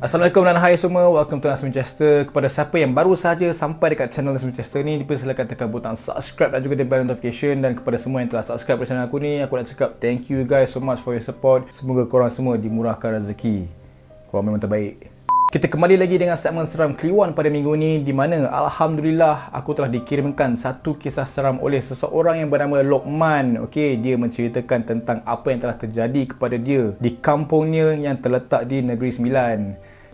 Assalamualaikum dan hai semua, welcome to Nas Manchester. Kepada siapa yang baru saja sampai dekat channel Nas Manchester ni, dipersilakan tekan butang subscribe dan juga bell notification. Dan kepada semua yang telah subscribe pada channel aku ni, aku nak cakap thank you guys so much for your support. Semoga korang semua dimurahkan rezeki. Korang memang terbaik. Kita kembali lagi dengan segmen seram Kliwon pada minggu ni, di mana Alhamdulillah aku telah dikirimkan satu kisah seram oleh seseorang yang bernama Lokman. Okey, dia menceritakan tentang apa yang telah terjadi kepada dia di kampungnya yang terletak di Negeri Sembilan.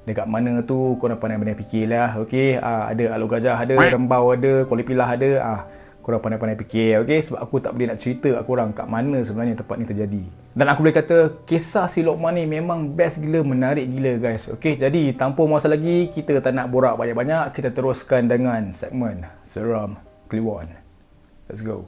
Dekat mana tu korang pandai-pandai fikirlah. Okey, ada Aluk Gajah ada, Rembau ada, Kuala Pilah ada. Korang pandai-pandai fikir, okey, sebab aku tak boleh nak cerita kat korang kat mana sebenarnya tempat ni terjadi. Dan aku boleh kata kisah si Lokman ni memang best gila, menarik gila guys. Okey, jadi tanpa masa lagi, kita tak nak borak banyak-banyak, kita teruskan dengan segmen Seram Kliwon. Let's go.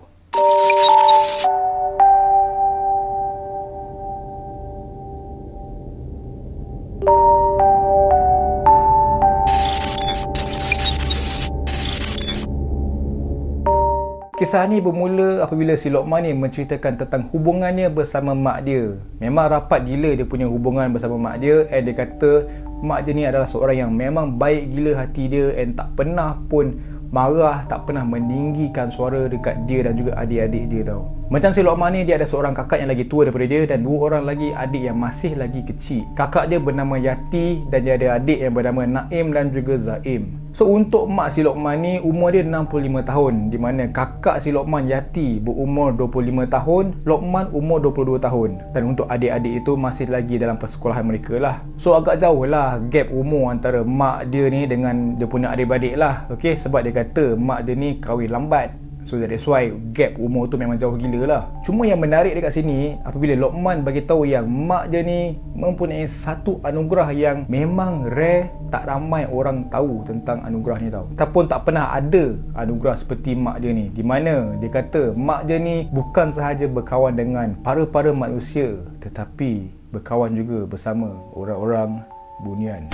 Kisah ni bermula apabila si Lokman ni menceritakan tentang hubungannya bersama mak dia. Memang rapat gila dia punya hubungan bersama mak dia, and dia kata mak dia ni adalah seorang yang memang baik gila hati dia, and tak pernah pun marah, tak pernah meninggikan suara dekat dia dan juga adik-adik dia tau. Macam si Lokman ni, dia ada seorang kakak yang lagi tua daripada dia dan dua orang lagi adik yang masih lagi kecil. Kakak dia bernama Yati dan dia ada adik yang bernama Naim dan juga Zaim. So untuk mak si Lokman ni, umur dia 65 tahun, di mana kakak si Lokman, Yati, berumur 25 tahun, Lokman umur 22 tahun. Dan untuk adik-adik itu masih lagi dalam persekolahan mereka lah. So agak jauh lah gap umur antara mak dia ni dengan dia punya adik-adik lah. Okay, sebab dia kata mak dia ni kahwin lambat. So that's why gap umur tu memang jauh gila lah. Cuma yang menarik dekat sini, apabila Lokman bagi tahu yang mak dia ni mempunyai satu anugerah yang memang rare, tak ramai orang tahu tentang anugerah ni tau. Ataupun tak pernah ada anugerah seperti mak dia ni. Di mana dia kata mak dia ni bukan sahaja berkawan dengan para-para manusia, tetapi berkawan juga bersama orang-orang bunian.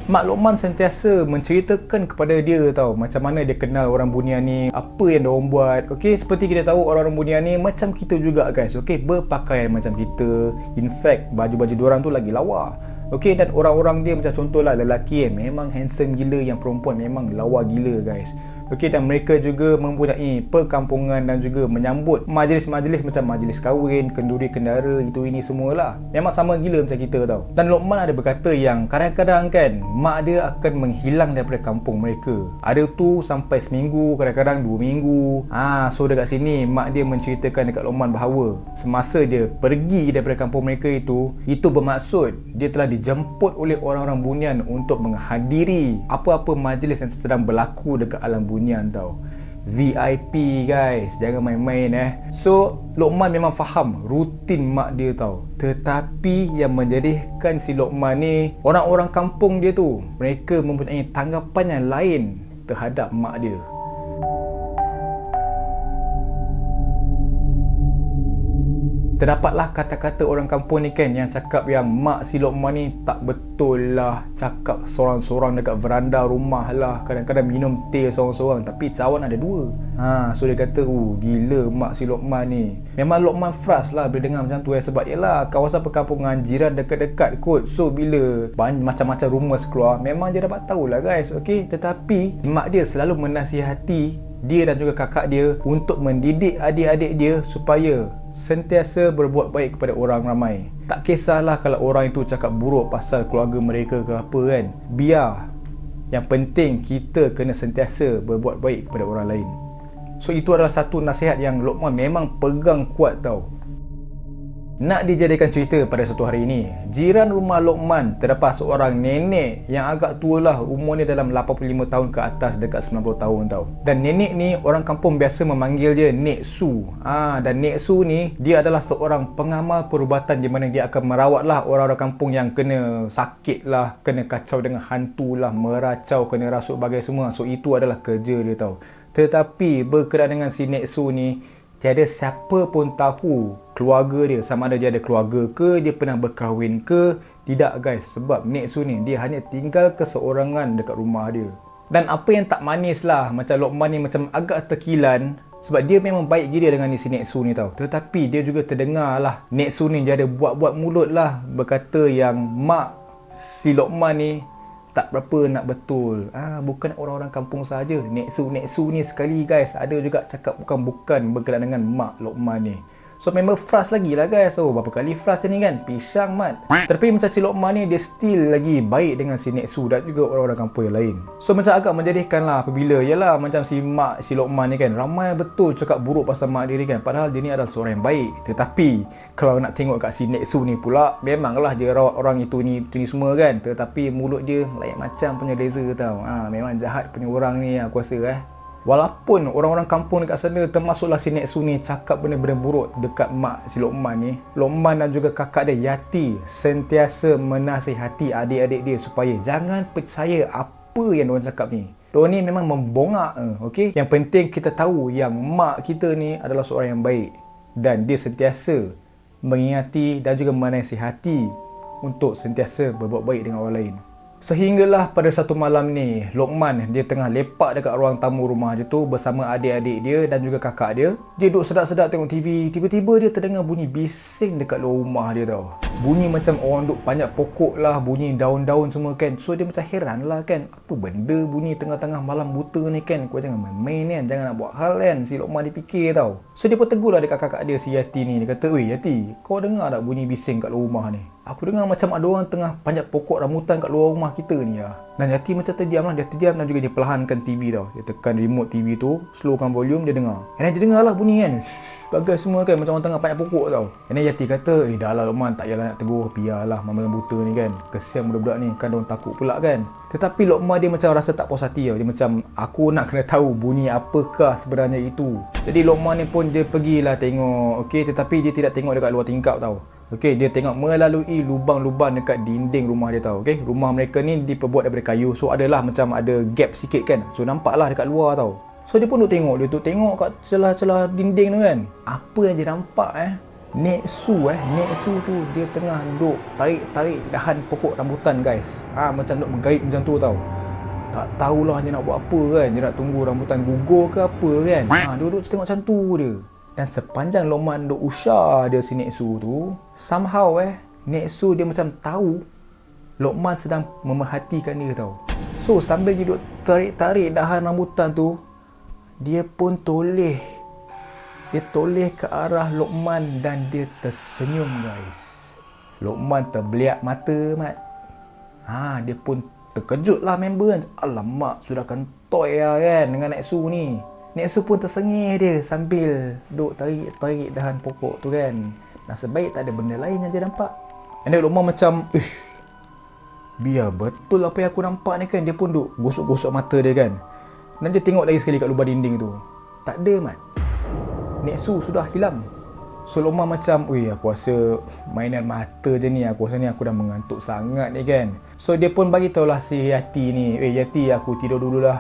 Mak Lokman sentiasa menceritakan kepada dia tau, macam mana dia kenal orang bunian ni, apa yang diorang buat. Okey, seperti kita tahu orang-orang bunian ni macam kita juga guys. Okey, berpakaian macam kita. In fact, baju-baju diorang tu lagi lawa. Okey, dan orang-orang dia macam contohlah lelaki memang handsome gila, yang perempuan memang lawa gila guys. Okey, dan mereka juga mempunyai perkampungan dan juga menyambut majlis-majlis macam majlis kahwin, kenduri kendara, itu ini semualah. Memang sama gila macam kita tau. Dan Lokman ada berkata yang kadang-kadang kan mak dia akan menghilang daripada kampung mereka. Ada tu sampai seminggu, kadang-kadang 2 minggu. So dekat sini mak dia menceritakan dekat Lokman bahawa semasa dia pergi daripada kampung mereka itu bermaksud dia telah dijemput oleh orang-orang bunian untuk menghadiri apa-apa majlis yang sedang berlaku dekat alam bunian tau. VIP guys, jangan main-main So Lokman memang faham rutin mak dia tau. Tetapi yang menjadikan si Lokman ni, orang-orang kampung dia tu, mereka mempunyai tanggapan yang lain terhadap mak dia. Terdapatlah kata-kata orang kampung ni kan yang cakap yang mak si Lokman ni tak betul lah, cakap sorang-sorang dekat veranda rumah lah, kadang-kadang minum teh sorang-sorang tapi cawan ada 2. So dia kata gila mak si Lokman ni. Memang Lokman frust lah bila dengar macam tu sebab yelah kawasan perkampungan, jiran dekat-dekat kot. So bila macam-macam rumours keluar, memang dia dapat tahulah guys. Okay, tetapi mak dia selalu menasihati dia dan juga kakak dia untuk mendidik adik-adik dia supaya sentiasa berbuat baik kepada orang ramai. Tak kisahlah kalau orang itu cakap buruk pasal keluarga mereka ke apa kan, biar. Yang penting kita kena sentiasa berbuat baik kepada orang lain. So itu adalah satu nasihat yang Lokman memang pegang kuat tau. Nak dijadikan cerita pada satu hari ini, jiran rumah Lokman terdapat seorang nenek yang agak tua lah, umurnya dalam 85 tahun ke atas, dekat 90 tahun tau. Dan nenek ni orang kampung biasa memanggil dia Nek Su. Dan Nek Su ni dia adalah seorang pengamal perubatan, di mana dia akan merawat lah orang-orang kampung yang kena sakit lah, kena kacau dengan hantu lah, meracau, kena rasuk bagai semua. So itu adalah kerja dia tau. Tetapi berkenaan dengan si Nek Su ni, tiada siapa pun tahu keluarga dia, sama ada dia ada keluarga ke, dia pernah berkahwin ke. Tidak guys, sebab Nek Su ni dia hanya tinggal keseorangan dekat rumah dia. Dan apa yang tak manis lah, macam Lokman ni macam agak terkilan, sebab dia memang baik gila dengan si Nek Su ni tau. Tetapi dia juga terdengar lah Nek Su ni dia ada buat-buat mulut lah, berkata yang mak si Lokman ni tak berapa nak betul. Bukan orang-orang kampung saja. Neksu ni sekali guys, ada juga cakap bukan berkenaan dengan mak Lokman ni. So member frust lagi lah guys. Berapa kali frust ni kan, pisang mat. Tapi macam si Lokman ni, dia still lagi baik dengan si Neksu dan juga orang-orang kampung yang lain. So macam agak menjadikan lah apabila, yalah macam si mak si Lokman ni kan, ramai betul cakap buruk pasal mak dia ni kan, padahal dia ni adalah seorang yang baik. Tetapi kalau nak tengok kat si Neksu ni pula, memanglah dia rawat orang itu ni semua kan, tetapi mulut dia lain macam punya laser tau. Memang jahat punya orang ni aku rasa. Walaupun orang-orang kampung dekat sana, termasuklah si Neksu ni, cakap benda-benda buruk dekat mak si Lokman ni, Lokman dan juga kakak dia Yati sentiasa menasihati adik-adik dia supaya jangan percaya apa yang diorang cakap ni. Diorang ni memang membongak, okey? Yang penting kita tahu yang mak kita ni adalah seorang yang baik dan dia sentiasa mengingati dan juga menasihati untuk sentiasa berbuat baik dengan orang lain. Sehinggalah pada satu malam ni, Lokman dia tengah lepak dekat ruang tamu rumah dia tu bersama adik-adik dia dan juga kakak dia. Dia duduk sedap-sedap tengok TV. Tiba-tiba dia terdengar bunyi bising dekat luar rumah dia tau. Bunyi macam orang duduk panjat pokok lah, bunyi daun-daun semua kan. So dia macam heran lah kan, apa benda bunyi tengah-tengah malam buta ni kan. Kau jangan main-main kan, jangan nak buat hal kan. Si Lokman dia fikir tau. So dia pun tegur lah dekat kakak dia si Yati ni. Dia kata, "Weh Yati, kau dengar tak bunyi bising kat luar rumah ni? Aku dengar macam ada orang tengah panjat pokok rambutan kat luar rumah kita ni lah." Dan Yati macam terdiam lah. Dia terdiam dan juga dia perlahankan TV tau. Dia tekan remote TV tu, slowkan volume, dia dengar. Dan dia dengar lah bunyi kan, bagai semua kan, macam orang tengah panjat pokok tau. Dan Yati kata, dah lah Lokman, tak payahlah nak tegur, biarlah malam buta ni kan. Kesian budak-budak ni, kan diorang takut pula kan. Tetapi Lokman dia macam rasa tak puas hati tau. Dia macam, aku nak kena tahu bunyi apakah sebenarnya itu. Jadi Lokman ni pun dia pergilah tengok, okey, tetapi dia tidak tengok dekat luar tingkap tau. Okey, dia tengok melalui lubang-lubang dekat dinding rumah dia tau. Okey, rumah mereka ni diperbuat daripada kayu. So adalah macam ada gap sikit kan. So nampaklah dekat luar tau. So dia pun duk tengok, dia duk tengok kat celah-celah dinding tu kan. Apa yang dia nampak Neksu tu dia tengah duk tarik dahan pokok rambutan guys. Macam duk bergait macam tu tau. Tak tahulah dia nak buat apa kan. Dia nak tunggu rambutan gugur ke apa kan. Dia duk tengok macam tu dia. Dan sepanjang Lokman duk usah dia si Neksu tu, somehow Neksu dia macam tahu Lokman sedang memerhatikan dia tau. So sambil dia duk tarik-tarik dahan rambutan tu, dia pun toleh. Dia toleh ke arah Lokman dan dia tersenyum guys. Lokman terbeliak mata mat. Dia pun terkejut lah member kan. Alamak, sudah kentoi lah kan dengan Neksu ni. Neksu pun tersengih dia sambil duk tarik dahan pokok tu kan. Nasib baik tak ada benda lain yang dia nampak. And then Lokman macam, biar betul apa yang aku nampak ni kan. Dia pun duk gosok-gosok mata dia kan. Dan dia tengok lagi sekali kat lubang dinding tu. Tak ada mat. Neksu sudah hilang. So Lokman macam, aku rasa mainan mata je ni. Aku rasa ni aku dah mengantuk sangat ni kan. So dia pun bagi tahulah si Yati ni, Yati, aku tidur dulu lah.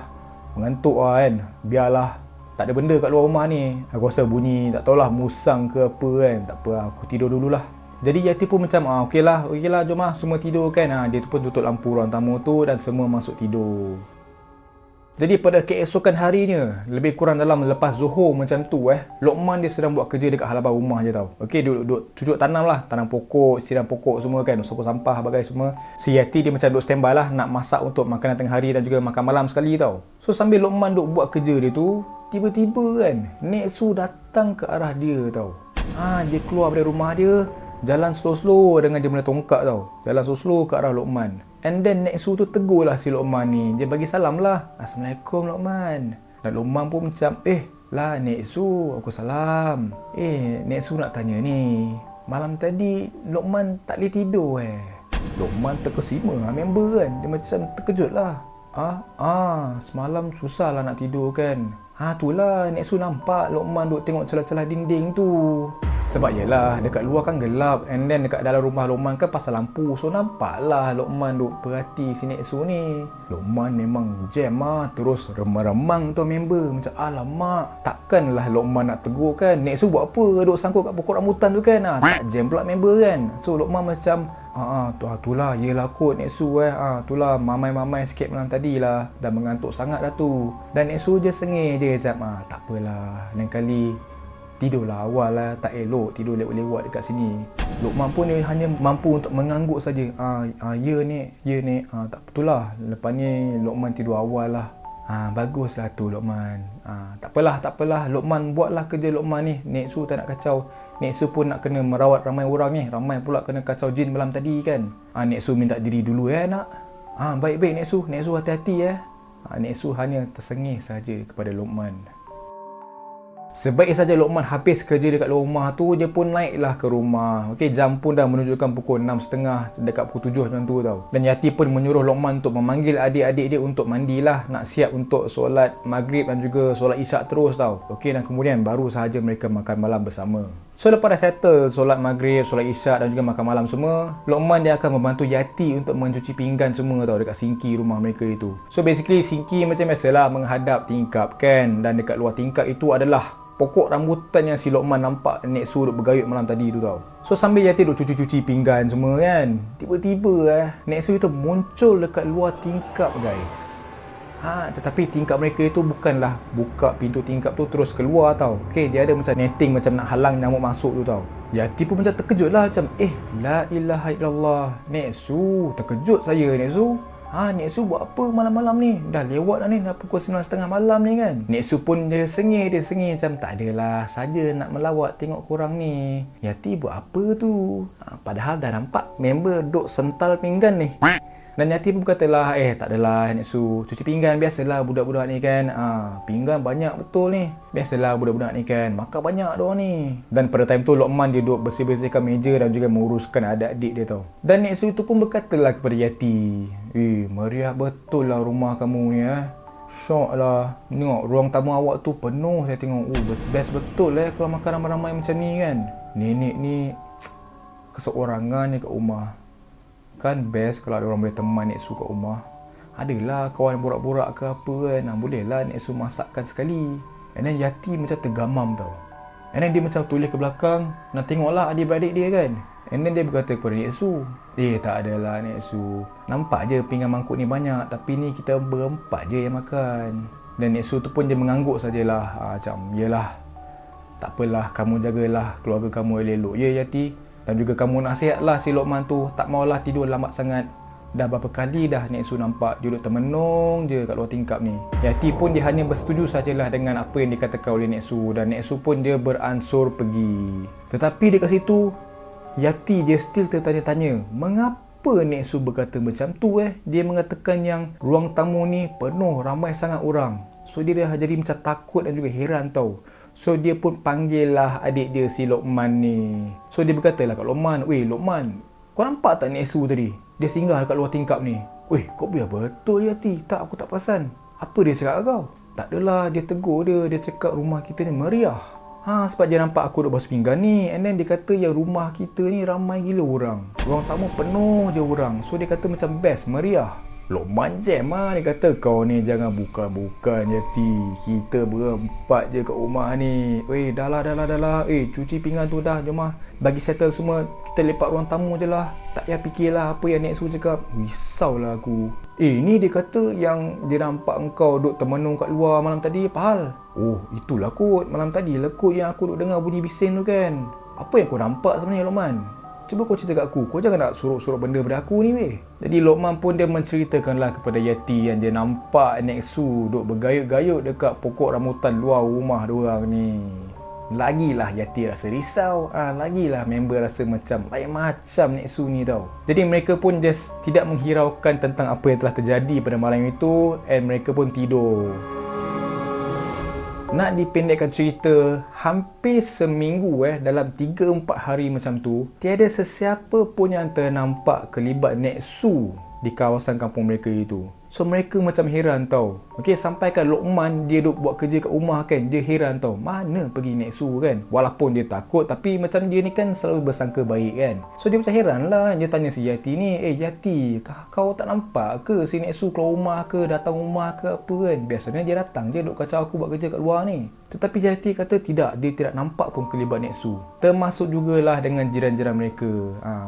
Mengantuk lah kan. Biarlah, tak ada benda kat luar rumah ni. Aku rasa bunyi, tak tahulah musang ke apa kan. Tak apa, aku tidur dululah. Jadi Yati pun macam, okeylah, jom lah semua tidur kan. Dia tu pun tutup lampu ruang tamu tu dan semua masuk tidur. Jadi pada keesokan harinya, lebih kurang dalam lepas Zuhur macam tu Lokman dia sedang buat kerja dekat halaman rumah je tau. Okey, duduk cucuk tanam lah, tanam pokok, siram pokok semua kan, sapu sampah bagai semua. Si Yati dia macam duduk standby lah nak masak untuk makanan tengah hari dan juga makan malam sekali tau. So sambil Lokman duduk buat kerja dia tu, tiba-tiba kan Neksu datang ke arah dia tau. Dia keluar dari rumah dia, jalan slow-slow dengan dia punya tongkat tau. Jalan slow-slow ke arah Lokman. And then Neksu tu tegur lah si Lokman ni. Dia bagi salam lah. Assalamualaikum Lokman. Dan Lokman pun macam, lah Neksu, aku salam. Neksu nak tanya ni, malam tadi Lokman tak boleh tidur Lokman terkesima member kan. Dia macam terkejut lah. Semalam susah lah nak tidur kan. Itulah Neksu nampak Lokman duk tengok celah-celah dinding tu. Sebab yelah, dekat luar kan gelap. And then dekat dalam rumah Lokman kan pasal lampu. So nampaklah Lokman duk perhati si Neksu ni. Lokman memang jam terus remang-remang tu member. Macam alamak, takkanlah Lokman nak tegur kan. Neksu buat apa duk sangkut kat pokok rambutan tu kan. Tak jam pula member kan. So Lokman macam, itulah, yelah kot Neksu itulah mamai-mamai sikit malam tadi lah. Dah mengantuk sangat dah tu. Dan Neksu je sengih je macam, tak apalah, lain kali Tidurlah awal lah, tak elok tidur lewat-lewat dekat sini. Luqman pun dia hanya mampu untuk mengangguk saja. Ya ni. Tak betul lah. Lepas ni Luqman tidur awal lah. Baguslah tu Luqman. Tak apalah. Luqman buatlah kerja Luqman ni. Nek Su tak nak kacau. Nek Su pun nak kena merawat ramai orang ni. Ramai pula kena kacau jin malam tadi kan. Nek Su minta diri dulu nak. Baik-baik Nek Su. Nek Su hati-hati Nek Su hanya tersengih saja kepada Luqman. Sebaik saja Luqman habis kerja dekat luar rumah tu, dia pun naiklah ke rumah. Okey, jam pun dah menunjukkan pukul 6.30, dekat pukul 7 macam tu tau. Dan Yati pun menyuruh Luqman untuk memanggil adik-adik dia untuk mandilah, nak siap untuk solat maghrib dan juga solat isyak terus tau. Okey, dan kemudian baru sahaja mereka makan malam bersama. So lepas dah settle solat maghrib, solat isyak dan juga makan malam semua, Luqman dia akan membantu Yati untuk mencuci pinggan semua tau dekat sinki rumah mereka itu. So basically sinki macam biasalah menghadap tingkap kan, dan dekat luar tingkap itu adalah pokok rambutan yang si Luqman nampak Nek Su duk bergayut malam tadi tu tau. So sambil Yati duk cuci-cuci pinggan semua kan, tiba-tiba Nek Su itu muncul dekat luar tingkap guys. Tetapi tingkap mereka itu bukanlah buka pintu tingkap tu terus keluar tau. Okay, dia ada macam netting macam nak halang nyamuk masuk tu tau. Yati pun macam terkejut lah, macam la ilaha illallah. Nek Su, terkejut saya Nek Su. Nek Su buat apa malam-malam ni? Dah lewat dah ni, dah pukul 9.30 malam ni kan. Nek Su pun dia sengih macam tak adalah, saja nak melawat tengok korang ni. Yati buat apa tu? Padahal dah nampak member duk sental pinggan ni. Dan Yati pun katalah, tak adalah Nek Su, cuci pinggan biasalah budak-budak ni kan. Pinggan banyak betul ni. Biasalah budak-budak ni kan, makan banyak doang ni. Dan pada time tu Luqman dia duk bersih-bersihkan meja dan juga menguruskan adik-adik dia tau. Dan Nek Su tu pun berkatalah kepada Yati, meriah betul lah rumah kamu ni Syok lah. Tengok ruang tamu awak tu penuh saya tengok. Best betul kalau makan ramai-ramai macam ni kan. Nenek ni keseorangan je kat rumah. Kan best kalau ada orang boleh teman Nek Su kat rumah. Adalah kawan borak-borak ke apa kan, bolehlah Nek Su masakkan sekali. And then Yati macam tergamam tau. And then dia macam tulis ke belakang, nak tengoklah adik-beradik dia kan. And then dia berkata kepada Nek Su, tak adalah Nek Su, nampak je pinggan mangkuk ni banyak, tapi ni kita berempat je yang makan. Dan Nek Su tu pun dia mengangguk sajalah, macam yelah, tak apalah, kamu jagalah keluarga kamu elok-elok ya Yati. Dan juga kamu nasihatlah si Luqman tu tak maulah tidur lambat sangat. Dah berapa kali dah Nek Su nampak dia duduk termenung je kat luar tingkap ni. Yati pun dia hanya bersetuju sajalah dengan apa yang dikatakan oleh Nek Su. Dan Nek Su pun dia beransur pergi. Tetapi dekat situ Yati dia still tertanya-tanya, mengapa Nek Su berkata macam tu Dia mengatakan yang ruang tamu ni penuh, ramai sangat orang. So dia dah jadi macam takut dan juga heran tau. So dia pun panggil lah adik dia si Luqman ni. So dia berkatalah kat Luqman, Luqman, kau nampak tak Nek Su tadi? Dia singgah dekat luar tingkap ni. Kau biar betul Yati. Tak, aku tak perasan. Apa dia cakap kau? Tak adalah, dia tegur dia. Dia cakap rumah kita ni meriah. Sebab dia nampak aku duk basuh pinggan ni. And then dia kata yang rumah kita ni ramai gila orang. Ruang tamu penuh je orang. So dia kata macam best, meriah. Luqman jam dia kata, kau ni jangan bukan Yati. Kita berempat je kat rumah ni. Dah lah. Cuci pinggan tu dah. Jom bagi settle semua. Kita lepak ruang tamu je lah. Tak payah fikirlah apa yang Nek Su cakap. Risaulah aku. Ni dia kata yang dia nampak engkau duk termenung kat luar malam tadi. Apa hal? Itulah kot. Malam tadi lah kot yang aku duk dengar bunyi bising tu kan. Apa yang kau nampak sebenarnya Luqman? Cuba kau cerita kat aku. Kau jangan nak suruh-suruh benda pada aku ni Jadi Luqman pun dia menceritakanlah kepada Yati yang dia nampak Nek Su duk bergayut-gayut dekat pokok rambutan luar rumah diorang ni. Lagilah Yati rasa risau. Lagilah member rasa macam lain macam Nek Su ni tau. Jadi mereka pun just tidak menghiraukan tentang apa yang telah terjadi pada malam itu. And mereka pun tidur. Nak dipendekkan cerita, hampir seminggu dalam 3-4 hari macam tu, tiada sesiapa pun yang ternampak kelibat Nek Su di kawasan kampung mereka itu. So mereka macam heran tau. Sampai kan Luqman dia duk buat kerja kat rumah kan, dia heran tau, mana pergi Nek Su kan. Walaupun dia takut, tapi macam dia ni kan selalu bersangka baik kan. So dia macam heran lah. Dia tanya si Yati ni, Yati, kau tak nampak ke si Nek Su keluar rumah ke, datang rumah ke apa kan? Biasanya dia datang je duk kacau aku buat kerja kat luar ni. Tetapi Yati kata tidak, dia tidak nampak pun kelibat Nek Su. Termasuk jugalah dengan jiran-jiran mereka.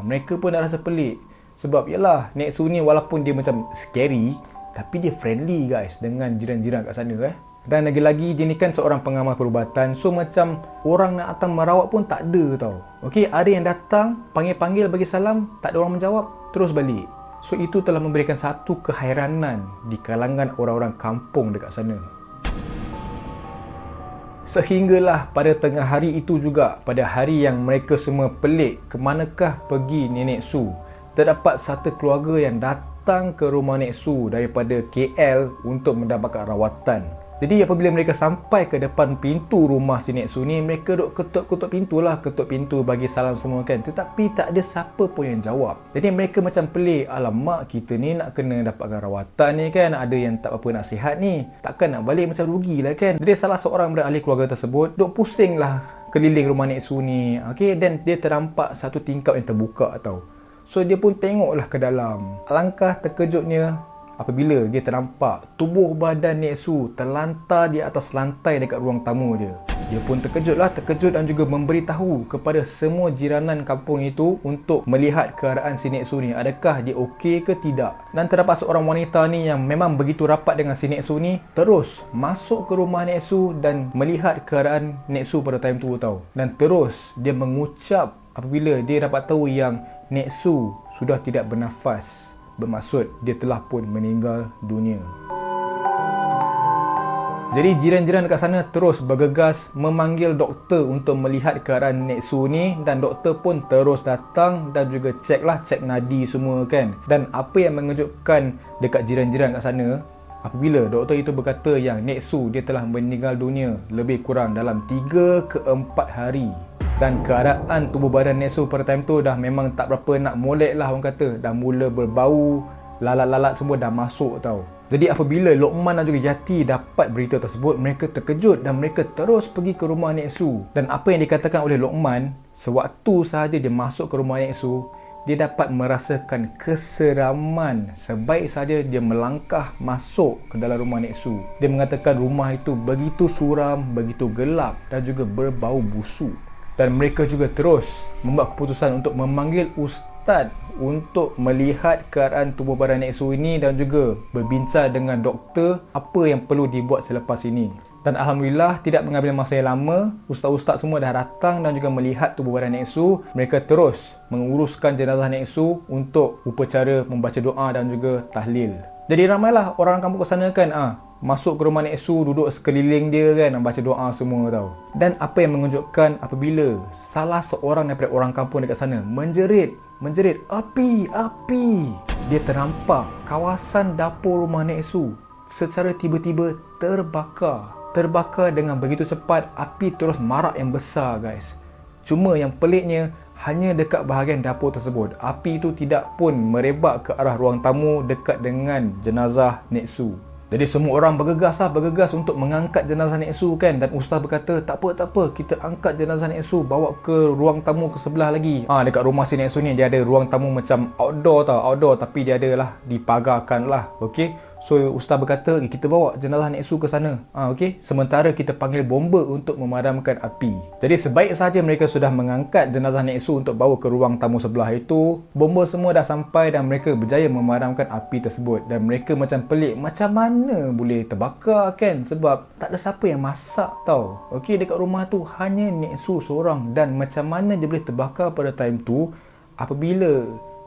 Mereka pun dah rasa pelik. Sebab yalah, Nek Su ni walaupun dia macam scary, tapi dia friendly guys dengan jiran-jiran kat sana Dan lagi-lagi dia ni kan seorang pengamal perubatan, so macam orang nak datang merawat pun tak ada tau. Okey, ada yang datang, panggil-panggil bagi salam, tak ada orang menjawab, terus balik. So itu telah memberikan satu kehairanan di kalangan orang-orang kampung dekat sana. Sehinggalah pada tengah hari itu juga, pada hari yang mereka semua pelik ke manakah pergi Nenek Su, terdapat satu keluarga yang datang ke rumah Nek Su daripada KL untuk mendapatkan rawatan. Jadi apabila mereka sampai ke depan pintu rumah si Nek Su ni, mereka duk ketuk-ketuk pintu lah, ketuk pintu bagi salam semua kan. Tetapi tak ada siapa pun yang jawab. Jadi mereka macam pelik, alamak kita ni nak kena dapatkan rawatan ni kan, ada yang tak apa nak sihat ni, takkan nak balik macam rugilah kan. Jadi salah seorang daripada ahli keluarga tersebut duk pusing lah keliling rumah Nek Su ni. Okay, dan dia terampak satu tingkap yang terbuka tau. So dia pun tengoklah ke dalam. Alangkah terkejutnya apabila dia ternampak tubuh badan Nek Su terlantar di atas lantai dekat ruang tamu dia. Dia pun terkejut dan juga memberitahu kepada semua jiranan kampung itu untuk melihat keadaan si Nek Su ni, adakah dia okey ke tidak. Dan terdapat seorang wanita ni yang memang begitu rapat dengan si Nek Su ni, terus masuk ke rumah Nek Su dan melihat keadaan Nek Su pada time tu tau. Dan terus dia mengucap apabila dia dapat tahu yang Nek Su sudah tidak bernafas. Bermaksud dia telah pun meninggal dunia. Jadi jiran-jiran dekat sana terus bergegas memanggil doktor untuk melihat keadaan Nek Su ni, dan doktor pun terus datang dan juga cek nadi semua kan. Dan apa yang mengejutkan dekat jiran-jiran kat sana, apabila doktor itu berkata yang Nek Su dia telah meninggal dunia lebih kurang dalam 3 ke 4 hari. Dan keadaan tubuh badan Nek Su pada time tu dah memang tak berapa nak molek lah orang kata. Dah mula berbau, lalat-lalat semua dah masuk tau. Jadi apabila Lokman dan juga Yati dapat berita tersebut, mereka terkejut dan mereka terus pergi ke rumah Nek Su. Dan apa yang dikatakan oleh Lokman, sewaktu sahaja dia masuk ke rumah Nek Su, dia dapat merasakan keseraman sebaik saja dia melangkah masuk ke dalam rumah Nek Su. Dia mengatakan rumah itu begitu suram, begitu gelap dan juga berbau busuk. Dan mereka juga terus membuat keputusan untuk memanggil ustaz untuk melihat keadaan tubuh badan Nek Su ini dan juga berbincang dengan doktor apa yang perlu dibuat selepas ini. Dan alhamdulillah tidak mengambil masa yang lama, ustaz-ustaz semua dah datang dan juga melihat tubuh badan Nek Su. Mereka terus menguruskan jenazah Nek Su untuk upacara membaca doa dan juga tahlil. Jadi ramailah orang kampung ke sana kan, masuk ke rumah Nek Su, duduk sekeliling dia kan, baca doa semua tau. Dan apa yang mengejutkan apabila salah seorang daripada orang kampung dekat sana menjerit, api. Dia ternampak kawasan dapur rumah Nek Su secara tiba-tiba terbakar dengan begitu cepat. Api terus marak yang besar guys. Cuma yang peliknya, hanya dekat bahagian dapur tersebut, api itu tidak pun merebak ke arah ruang tamu dekat dengan jenazah Nek Su. Jadi semua orang bergegas untuk mengangkat jenazah Nek Su kan. Dan ustaz berkata, tak apa, kita angkat jenazah Nek Su, bawa ke ruang tamu ke sebelah lagi. Dekat rumah si Nek Su ni dia ada ruang tamu macam outdoor tapi dia ada lah, dipagarkan lah. Okey. So ustaz berkata, kita bawa jenazah Nek Su ke sana. Okey. Sementara kita panggil bomba untuk memadamkan api. Jadi sebaik saja mereka sudah mengangkat jenazah Nek Su untuk bawa ke ruang tamu sebelah itu, bomba semua dah sampai dan mereka berjaya memadamkan api tersebut. Dan mereka macam pelik, macam mana boleh terbakar kan, sebab tak ada siapa yang masak tau. Okey, dekat rumah tu hanya Nek Su seorang. Dan macam mana dia boleh terbakar pada time tu apabila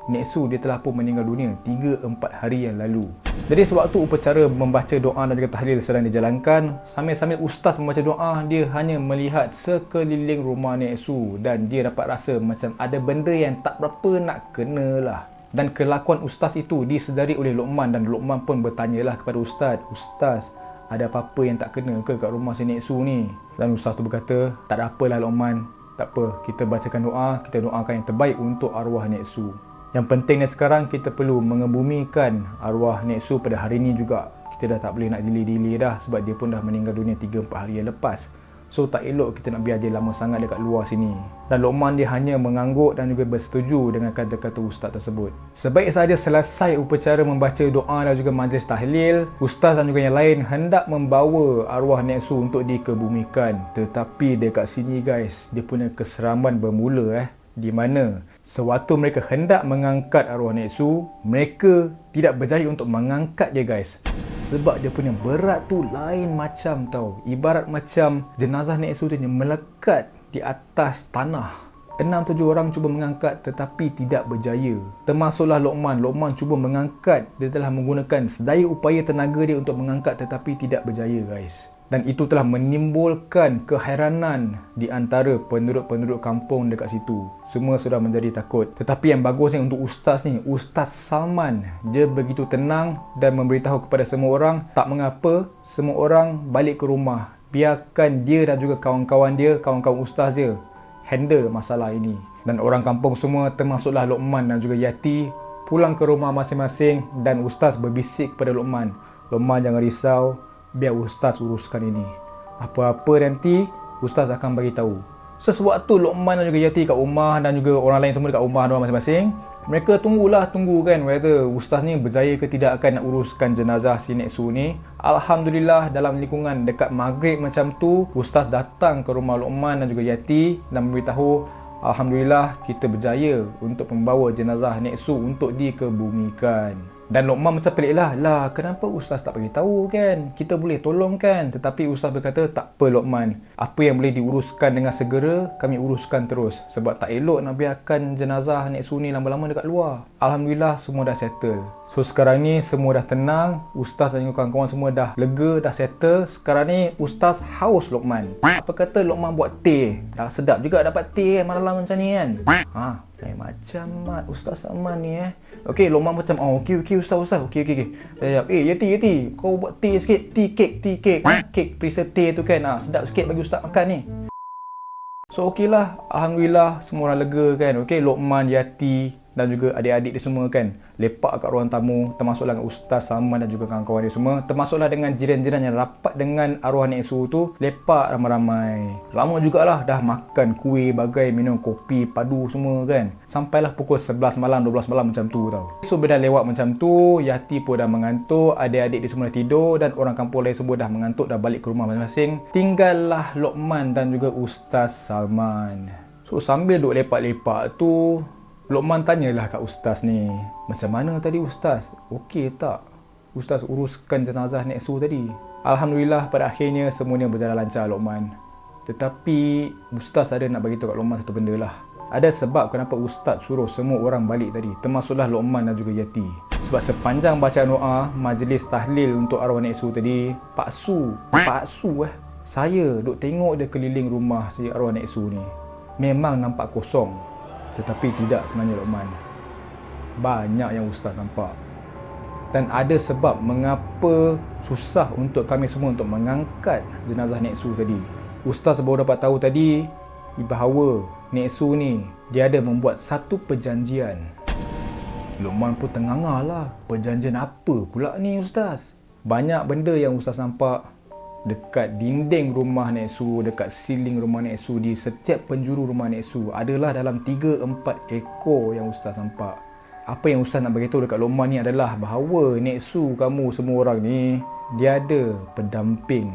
Nek Su dia telah pun meninggal dunia 3-4 hari yang lalu. Jadi sewaktu upacara membaca doa dan juga tahlil sedang dijalankan, sambil-sambil ustaz membaca doa, dia hanya melihat sekeliling rumah Nek Su dan dia dapat rasa macam ada benda yang tak berapa nak kena lah. Dan kelakuan ustaz itu disedari oleh Lokman dan Lokman pun bertanyalah kepada ustaz, ada apa-apa yang tak kena ke kat rumah si Nek Su ni? Dan ustaz tu berkata, tak ada apalah Lokman, tak apa, kita bacakan doa, kita doakan yang terbaik untuk arwah Nek Su. Yang pentingnya sekarang kita perlu mengebumikan arwah Nek Su pada hari ini juga. Kita dah tak boleh nak delay dah sebab dia pun dah meninggal dunia 3-4 hari yang lepas. So tak elok kita nak biar dia lama sangat dekat luar sini. Dan Lokman dia hanya mengangguk dan juga bersetuju dengan kata-kata ustaz tersebut. Sebaik saja selesai upacara membaca doa dan juga majlis tahlil, ustaz dan juga yang lain hendak membawa arwah Nek Su untuk dikebumikan. Tetapi dekat sini guys, dia punya keseraman bermula di mana sewaktu mereka hendak mengangkat arwah Nek Su, mereka tidak berjaya untuk mengangkat dia guys. Sebab dia punya berat tu lain macam tau. Ibarat macam jenazah Nek Su tu melekat di atas tanah. 6-7 orang cuba mengangkat tetapi tidak berjaya. Termasuklah Luqman. Luqman cuba mengangkat. Dia telah menggunakan sedaya upaya tenaga dia untuk mengangkat tetapi tidak berjaya guys. Dan itu telah menimbulkan keheranan di antara penduduk-penduduk kampung dekat situ. Semua sudah menjadi takut. Tetapi yang bagusnya untuk ustaz ni, Ustaz Salman, dia begitu tenang dan memberitahu kepada semua orang, tak mengapa, semua orang balik ke rumah. Biarkan dia dan juga kawan-kawan dia, kawan-kawan ustaz dia, handle masalah ini. Dan orang kampung semua, termasuklah Luqman dan juga Yati, pulang ke rumah masing-masing dan ustaz berbisik kepada Luqman, Luqman jangan risau, biar ustaz uruskan ini. Apa-apa nanti ustaz akan bagi tahu. Sesewaktu Luqman dan juga Yati kat rumah dan juga orang lain semua dekat rumah mereka masing-masing, mereka tunggu kan whether ustaz ni berjaya ke tidak akan nak uruskan jenazah si Nek Su ni. Alhamdulillah dalam lingkungan dekat maghrib macam tu, ustaz datang ke rumah Luqman dan juga Yati dan memberitahu, alhamdulillah kita berjaya untuk membawa jenazah Nek Su untuk dikebumikan. Dan Luqman macam pelik lah, kenapa ustaz tak bagi tahu kan? Kita boleh tolong kan? Tetapi ustaz berkata, tak apa Luqman, apa yang boleh diuruskan dengan segera, kami uruskan terus. Sebab tak elok nak biarkan jenazah Nek Su ni lama-lama dekat luar. Alhamdulillah semua dah settle. So sekarang ni semua dah tenang, ustaz dan kawan-kawan semua dah lega, dah settle. Sekarang ni ustaz haus Luqman. Apa kata Luqman buat teh? Dah sedap juga dapat teh kan malam macam ni kan? Lain macam mat Ustaz Salman ni Okey, Luqman macam, okey ustaz. Okey. Yati, kau buat teh sikit, tea cake. Kek perisa teh tu kan. Sedap sikit bagi ustaz makan ni. So okey lah, alhamdulillah semua orang lega kan. Okey, Luqman, Yati dan juga adik-adik dia semua kan lepak kat ruang tamu, termasuklah dengan Ustaz Salman dan juga kawan-kawan dia semua, termasuklah dengan jiran-jiran yang rapat dengan arwah Nek Su tu, lepak ramai-ramai. Lama jugalah dah makan kuih bagai, minum kopi padu semua kan, sampailah pukul 11 malam 12 malam macam tu tau. So bila dah lewat macam tu, Yati pun dah mengantuk, adik-adik dia semua dah tidur dan orang kampung lain semua dah mengantuk, dah balik ke rumah masing-masing. Tinggallah Luqman dan juga Ustaz Salman. So sambil duk lepak-lepak tu, Luqman tanyalah kat ustaz ni, macam mana tadi ustaz? Okey tak? Ustaz uruskan jenazah Nek Su tadi. Alhamdulillah pada akhirnya semuanya berjalan lancar Luqman. Tetapi ustaz ada nak bagi tahu kat Luqman satu benda lah. Ada sebab kenapa ustaz suruh semua orang balik tadi, termasuklah Luqman dan juga Yati. Sebab sepanjang bacaan doa majlis tahlil untuk arwah Nek Su tadi, Pak Su saya duk tengok dia keliling rumah si arwah Nek Su ni. Memang nampak kosong. Tetapi tidak sebenarnya Luqman. Banyak yang ustaz nampak. Dan ada sebab mengapa susah untuk kami semua untuk mengangkat jenazah Nek Su tadi. Ustaz baru dapat tahu tadi bahawa Nek Su ni dia ada membuat satu perjanjian. Luqman pun tengangah lah. Perjanjian apa pula ni ustaz? Banyak benda yang ustaz nampak dekat dinding rumah Nek Su, dekat siling rumah Nek Su, di setiap penjuru rumah Nek Su adalah dalam 3-4 ekor yang ustaz nampak. Apa yang ustaz nak beritahu dekat Luqman ni adalah bahawa Nek Su kamu semua orang ni dia ada pendamping.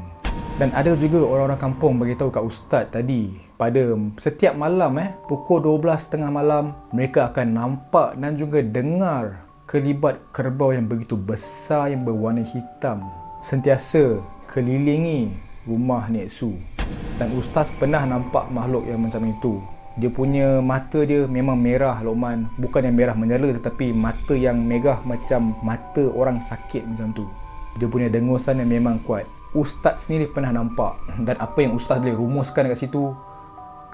Dan ada juga orang-orang kampung beritahu kat ustaz tadi, pada setiap malam pukul 12.30 malam mereka akan nampak dan juga dengar kelibat kerbau yang begitu besar yang berwarna hitam sentiasa kelilingi rumah Nek Su. Dan ustaz pernah nampak makhluk yang macam itu. Dia punya mata dia memang merah Luqman. Bukan yang merah menyala, tetapi mata yang merah macam mata orang sakit macam tu. Dia punya dengusan yang memang kuat. Ustaz sendiri pernah nampak. Dan apa yang ustaz boleh rumuskan dekat situ,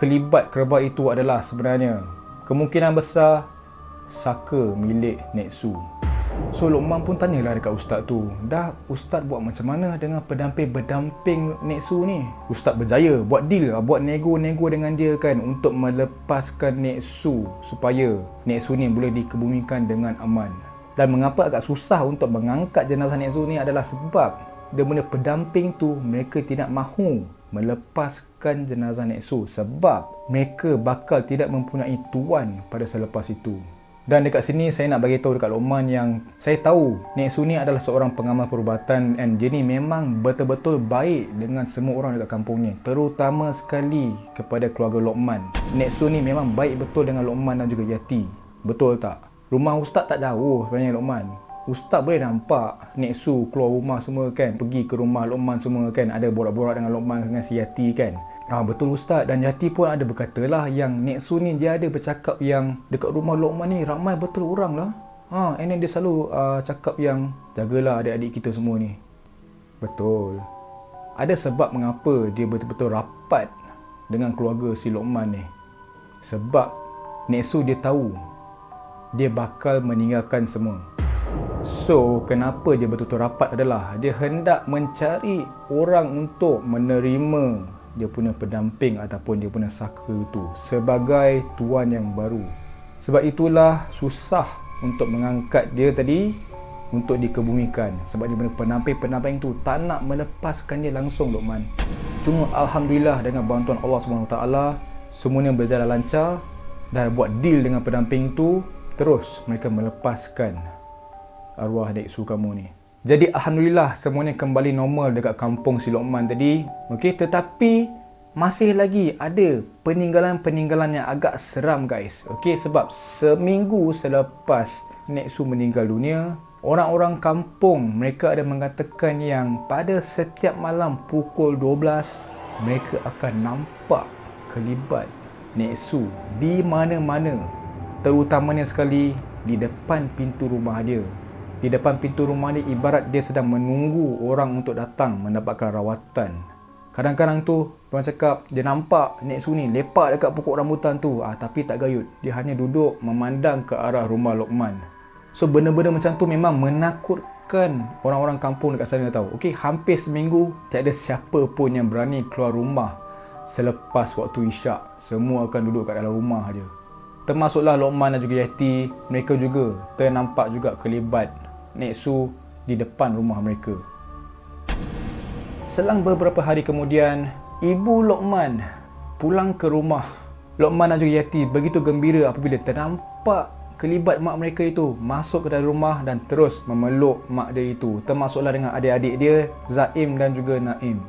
kelibat kerbau itu adalah sebenarnya kemungkinan besar saka milik Nek Su. So Luqman pun tanyalah dekat ustaz tu, dah ustaz buat macam mana dengan pendamping Nek Su ni? Ustaz berjaya buat deal, buat nego-nego dengan dia kan, untuk melepaskan Nek Su supaya Nek Su ni boleh dikebumikan dengan aman. Dan mengapa agak susah untuk mengangkat jenazah Nek Su ni adalah sebab dia punya pendamping tu mereka tidak mahu melepaskan jenazah Nek Su sebab mereka bakal tidak mempunyai tuan pada selepas itu. Dan dekat sini saya nak bagi tahu dekat Luqman yang saya tahu Nek Su ni adalah seorang pengamal perubatan and dia ni memang betul-betul baik dengan semua orang dekat kampung ni, terutama sekali kepada keluarga Luqman. Nek Su ni memang baik betul dengan Luqman dan juga Yati. Betul tak? Rumah Ustaz tak jauh sebenarnya Luqman. Ustaz boleh nampak Nek Su keluar rumah semua kan, pergi ke rumah Luqman semua kan, ada borak-borak dengan Luqman dengan si Yati kan. Betul Ustaz, dan Yati pun ada berkata lah yang Nek Su ni dia ada bercakap yang dekat rumah Luqman ni ramai betul orang lah. And then dia selalu cakap yang jagalah adik-adik kita semua ni. Betul. Ada sebab mengapa dia betul-betul rapat dengan keluarga si Luqman ni. Sebab Nek Su dia tahu dia bakal meninggalkan semua. So, kenapa dia betul-betul rapat adalah dia hendak mencari orang untuk menerima dia punya pendamping ataupun dia punya saka itu sebagai tuan yang baru. Sebab itulah susah untuk mengangkat dia tadi untuk dikebumikan. Sebab dia punya pendamping-pendamping itu tak nak melepaskan dia langsung Luqman. Cuma Alhamdulillah dengan bantuan Allah SWT, semuanya berjalan lancar. Dah buat deal dengan pendamping itu, terus mereka melepaskan arwah Nek Su kamu ni. Jadi Alhamdulillah semuanya kembali normal dekat kampung si Luqman tadi. Okey, tetapi masih lagi ada peninggalan-peninggalan yang agak seram guys. Okey, sebab seminggu selepas Nek Su meninggal dunia, orang-orang kampung mereka ada mengatakan yang pada setiap malam pukul 12 mereka akan nampak kelibat Nek Su di mana-mana, terutamanya sekali di depan pintu rumah dia. Di depan pintu rumah dia ibarat dia sedang menunggu orang untuk datang mendapatkan rawatan. Kadang-kadang tu orang cakap dia nampak Nek Su ni lepak dekat pokok rambutan tu, tapi tak gayut. Dia hanya duduk memandang ke arah rumah Luqman. So benda-benda macam tu memang menakutkan orang-orang kampung dekat sana tahu. Okey, hampir seminggu tiada siapa pun yang berani keluar rumah selepas waktu isyak. Semua akan duduk kat dalam rumah je. Termasuklah Luqman dan juga Yati, mereka juga ternampak juga kelibat Nek Su di depan rumah mereka. Selang beberapa hari kemudian, ibu Luqman pulang ke rumah. Luqman dan juga Yati begitu gembira apabila ternampak kelibat mak mereka itu masuk ke dalam rumah dan terus memeluk mak dia itu. Termasuklah dengan adik-adik dia, Zaim dan juga Naim.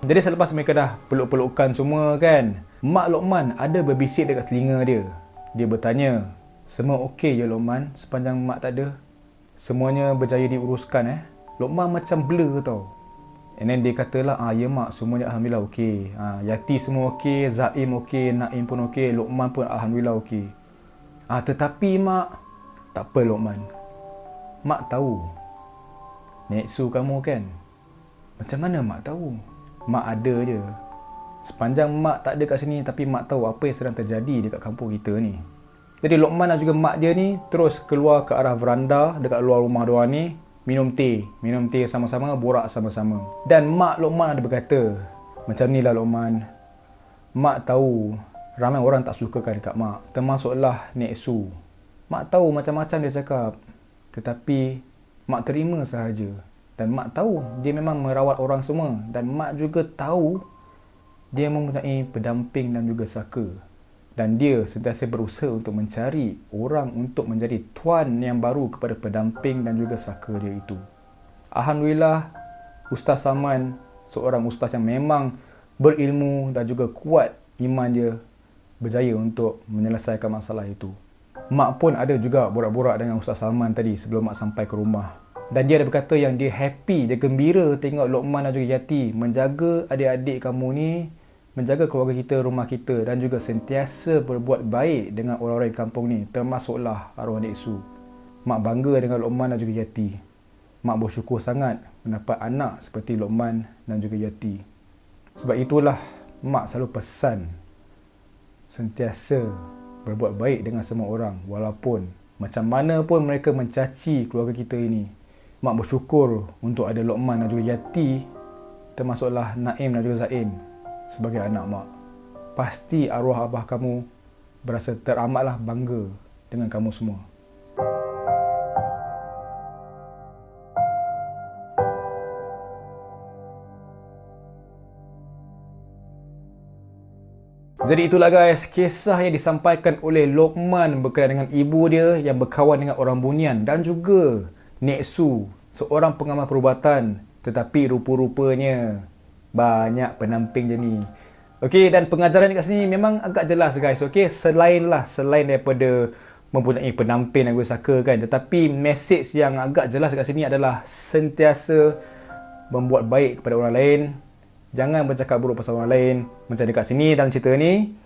Jadi selepas mereka dah peluk-pelukan semua kan, mak Luqman ada berbisik dekat telinga dia. Dia bertanya, semua okey je Luqman sepanjang mak tak ada? Semuanya berjaya diuruskan Luqman macam blur tau. And then dia katalah, ya mak, semuanya Alhamdulillah okey. Yati semua okey, Zaim okey, Naim pun okey, Luqman pun Alhamdulillah okey. Tetapi mak, tak apa Luqman. Mak tahu Nek Su kamu kan? Macam mana mak tahu? Mak ada je. Sepanjang mak tak ada kat sini, tapi mak tahu apa yang sedang terjadi dekat kampung kita ni. Jadi Luqman dan juga mak dia ni terus keluar ke arah veranda dekat luar rumah diorang ni, minum teh sama-sama, borak sama-sama. Dan mak Luqman ada berkata, macam ni lah Luqman, mak tahu ramai orang tak sukakan dekat mak, termasuklah Nek Su. Mak tahu macam-macam dia cakap, tetapi mak terima sahaja. Dan mak tahu dia memang merawat orang semua, dan mak juga tahu dia mempunyai pendamping dan juga saka. Dan dia sentiasa berusaha untuk mencari orang untuk menjadi tuan yang baru kepada pendamping dan juga saka dia itu. Alhamdulillah, Ustaz Salman, seorang ustaz yang memang berilmu dan juga kuat iman dia, berjaya untuk menyelesaikan masalah itu. Mak pun ada juga borak-borak dengan Ustaz Salman tadi sebelum mak sampai ke rumah. Dan dia ada berkata yang dia happy, dia gembira tengok Luqman dan juga Yati menjaga adik-adik kamu ni, menjaga keluarga kita, rumah kita, dan juga sentiasa berbuat baik dengan orang-orang di kampung ni, termasuklah arwah Nek Su. Mak bangga dengan Luqman dan juga Yati. Mak bersyukur sangat mendapat anak seperti Luqman dan juga Yati. Sebab itulah mak selalu pesan sentiasa berbuat baik dengan semua orang, walaupun macam mana pun mereka mencaci keluarga kita ini. Mak bersyukur untuk ada Luqman dan juga Yati, termasuklah Naim dan juga Zaim sebagai anak mak. Pasti arwah abah kamu berasa teramatlah bangga dengan kamu semua. Jadi itulah guys, kisah yang disampaikan oleh Lokman berkaitan dengan ibu dia yang berkawan dengan orang bunian, dan juga Nek Su, seorang pengamal perubatan, tetapi rupa-rupanya banyak penamping je ni. Okey, dan pengajaran dekat sini memang agak jelas guys. Okey, selain daripada mempunyai penamping dan saka kan, tetapi mesej yang agak jelas dekat sini adalah sentiasa membuat baik kepada orang lain. Jangan bercakap buruk pasal orang lain. Macam dekat sini dalam cerita ni,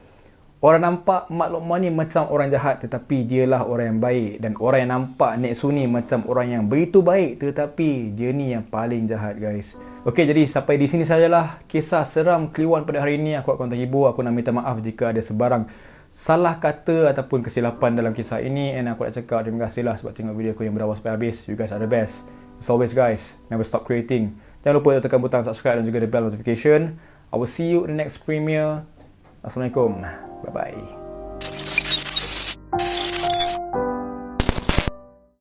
orang nampak Mak Lokman ni macam orang jahat, tetapi dialah orang yang baik. Dan orang yang nampak Nek Su ni macam orang yang begitu baik, tetapi dia ni yang paling jahat guys. Okey, jadi sampai di sini sajalah kisah seram Kliwon pada hari ini. Aku akan terhibur. Aku nak minta maaf jika ada sebarang salah kata ataupun kesilapan dalam kisah ini. And aku nak cakap terima kasihlah sebab tengok video aku yang berawal sampai habis. You guys are the best. As always guys, never stop creating. Jangan lupa tekan butang subscribe dan juga the bell notification. I will see you in the next premiere. Assalamualaikum. Bye-bye.